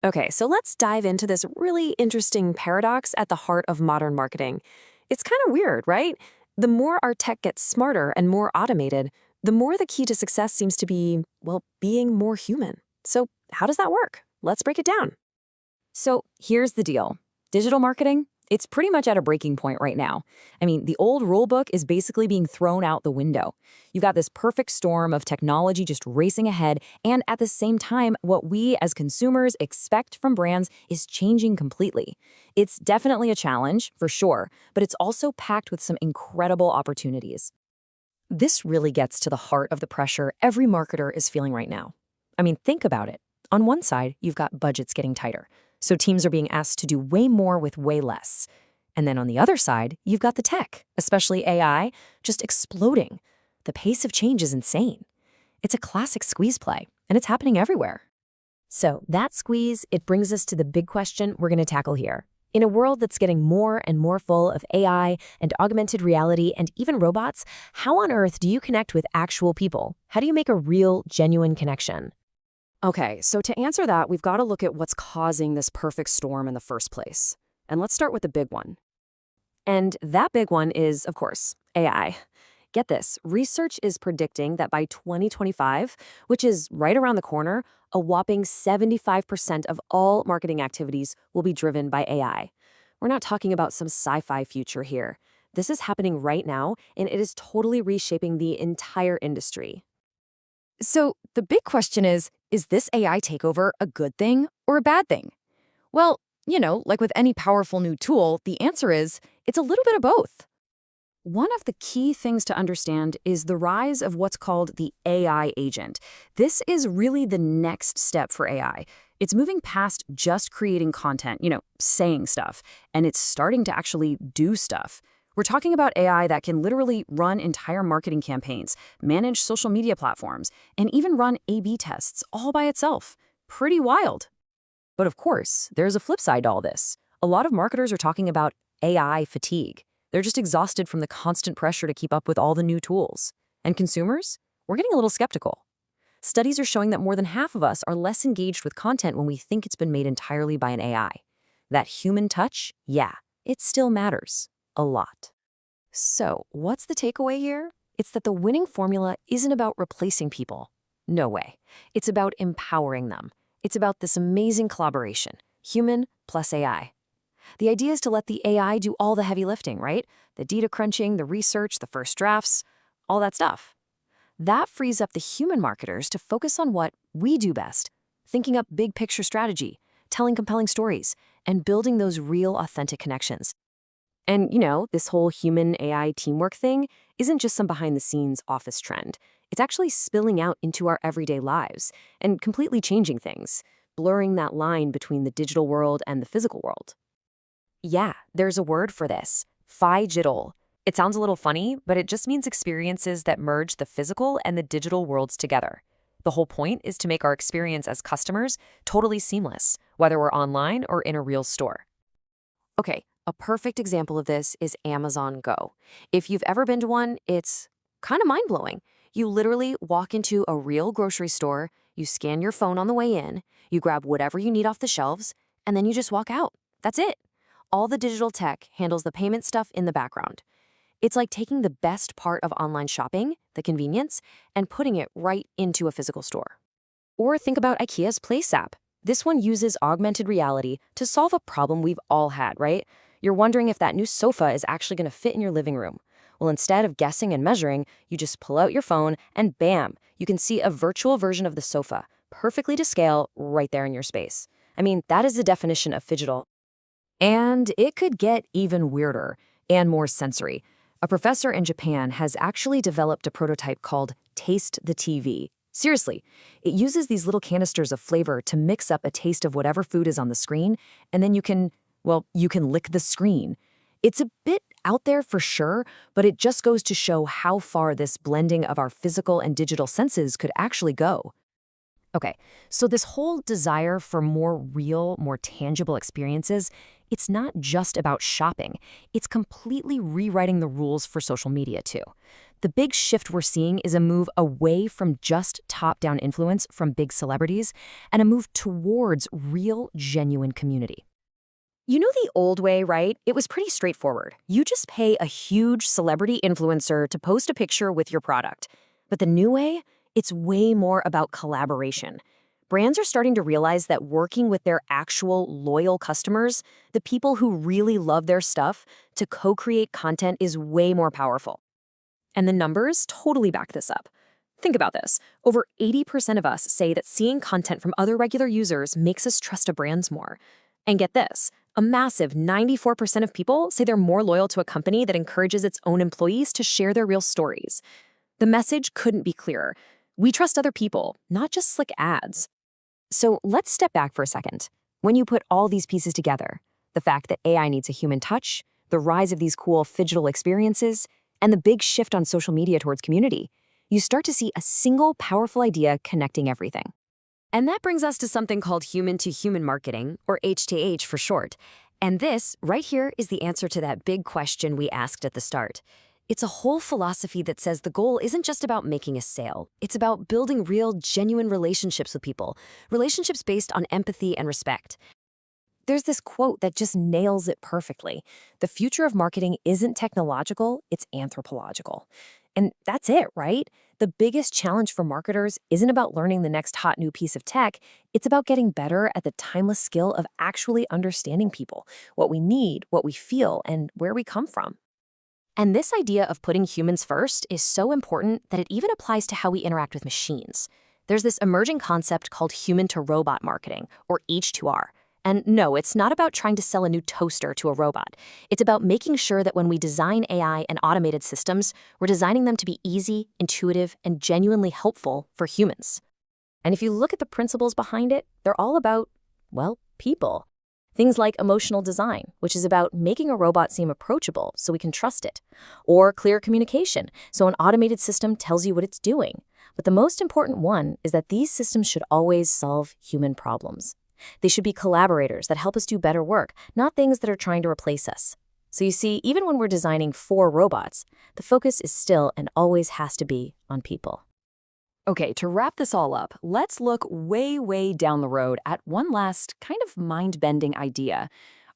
Okay, so let's dive into this really interesting paradox at the heart of modern marketing. It's kind of weird, right? The more our tech gets smarter and more automated, the more the key to success seems to be, well, being more human. So, how does that work? Let's break it down. So here's the deal. Digital marketing, it's pretty much at a breaking point right now. I mean, the old rule book is basically being thrown out the window. You've got this perfect storm of technology just racing ahead, and at the same time, what we as consumers expect from brands is changing completely. It's definitely a challenge, for sure, but it's also packed with some incredible opportunities. This really gets to the heart of the pressure every marketer is feeling right now. I mean, think about it. On one side, you've got budgets getting tighter, so teams are being asked to do way more with way less. And then on the other side, you've got the tech, especially AI, just exploding. The pace of change is insane. It's a classic squeeze play, and it's happening everywhere. So that squeeze, it brings us to the big question we're going to tackle here. In a world that's getting more and more full of AI and augmented reality and even robots, how on earth do you connect with actual people? How do you make a real, genuine connection? Okay, so to answer that, we've got to look at what's causing this perfect storm in the first place. And let's start with the big one. And that big one is, of course, AI. Get this, research is predicting that by 2025, which is right around the corner, a whopping 75% of all marketing activities will be driven by AI. We're not talking about some sci-fi future here. This is happening right now, and it is totally reshaping the entire industry. So the big question is this AI takeover a good thing or a bad thing? Well, like with any powerful new tool, the answer is it's a little bit of both. One of the key things to understand is the rise of what's called the AI agent. This is really the next step for AI. It's moving past just creating content, saying stuff, and it's starting to actually do stuff. We're talking about AI that can literally run entire marketing campaigns, manage social media platforms, and even run A/B tests all by itself. Pretty wild. But of course, there's a flip side to all this. A lot of marketers are talking about AI fatigue. They're just exhausted from the constant pressure to keep up with all the new tools. And consumers? We're getting a little skeptical. Studies are showing that more than half of us are less engaged with content when we think it's been made entirely by an AI. That human touch, yeah, it still matters. A lot. So, what's the takeaway here? It's that the winning formula isn't about replacing people. No way. It's about empowering them. It's about this amazing collaboration, human plus AI. The idea is to let the AI do all the heavy lifting, right? The data crunching, the research, the first drafts, all that stuff. That frees up the human marketers to focus on what we do best, thinking up big picture strategy, telling compelling stories, and building those real authentic connections. And, this whole human AI teamwork thing isn't just some behind the scenes office trend. It's actually spilling out into our everyday lives and completely changing things, blurring that line between the digital world and the physical world. Yeah, there's a word for this, phygital. It sounds a little funny, but it just means experiences that merge the physical and the digital worlds together. The whole point is to make our experience as customers totally seamless, whether we're online or in a real store. Okay, a perfect example of this is Amazon Go. If you've ever been to one, it's kind of mind-blowing. You literally walk into a real grocery store, you scan your phone on the way in, you grab whatever you need off the shelves, and then you just walk out. That's it. All the digital tech handles the payment stuff in the background. It's like taking the best part of online shopping, the convenience, and putting it right into a physical store. Or think about IKEA's Place app. This one uses augmented reality to solve a problem we've all had, right? You're wondering if that new sofa is actually going to fit in your living room. Well, instead of guessing and measuring, you just pull out your phone and bam, you can see a virtual version of the sofa, perfectly to scale right there in your space. I mean, that is the definition of phygital. And it could get even weirder and more sensory. A professor in Japan has actually developed a prototype called Taste the TV. Seriously, it uses these little canisters of flavor to mix up a taste of whatever food is on the screen, and then you can lick the screen. It's a bit out there for sure, but it just goes to show how far this blending of our physical and digital senses could actually go. Okay, so this whole desire for more real, more tangible experiences, it's not just about shopping. It's completely rewriting the rules for social media, too. The big shift we're seeing is a move away from just top-down influence from big celebrities and a move towards real, genuine community. You know the old way, right? It was pretty straightforward. You just pay a huge celebrity influencer to post a picture with your product. But the new way, it's way more about collaboration. Brands are starting to realize that working with their actual loyal customers, the people who really love their stuff, to co-create content is way more powerful. And the numbers totally back this up. Think about this. Over 80% of us say that seeing content from other regular users makes us trust a brand more. And get this, a massive 94% of people say they're more loyal to a company that encourages its own employees to share their real stories. The message couldn't be clearer. We trust other people, not just slick ads. So let's step back for a second. When you put all these pieces together, the fact that AI needs a human touch, the rise of these cool phygital experiences, and the big shift on social media towards community, you start to see a single powerful idea connecting everything. And that brings us to something called human-to-human marketing, or H2H for short. And this, right here, is the answer to that big question we asked at the start. It's a whole philosophy that says the goal isn't just about making a sale. It's about building real, genuine relationships with people, relationships based on empathy and respect. There's this quote that just nails it perfectly. The future of marketing isn't technological, it's anthropological. And that's it, right? The biggest challenge for marketers isn't about learning the next hot new piece of tech. It's about getting better at the timeless skill of actually understanding people, what we need, what we feel, and where we come from. And this idea of putting humans first is so important that it even applies to how we interact with machines. There's this emerging concept called human-to-robot marketing, or H2R. And no, it's not about trying to sell a new toaster to a robot. It's about making sure that when we design AI and automated systems, we're designing them to be easy, intuitive, and genuinely helpful for humans. And if you look at the principles behind it, they're all about, well, people. Things like emotional design, which is about making a robot seem approachable so we can trust it. Or clear communication, so an automated system tells you what it's doing. But the most important one is that these systems should always solve human problems. They should be collaborators that help us do better work, not things that are trying to replace us. So you see, even when we're designing for robots, the focus is still and always has to be on people. Okay, to wrap this all up, let's look way down the road at one last kind of mind-bending idea: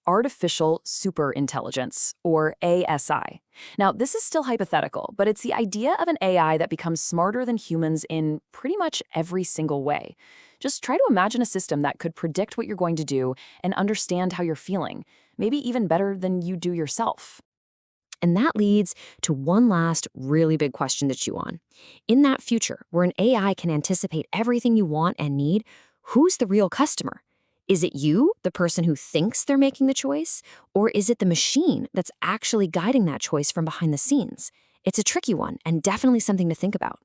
artificial superintelligence, or ASI. Now, this is still hypothetical, but it's the idea of an AI that becomes smarter than humans in pretty much every single way. Just try to imagine a system that could predict what you're going to do and understand how you're feeling, maybe even better than you do yourself. And that leads to one last really big question to chew on. In that future, where an AI can anticipate everything you want and need, who's the real customer? Is it you, the person who thinks they're making the choice? Or is it the machine that's actually guiding that choice from behind the scenes? It's a tricky one and definitely something to think about.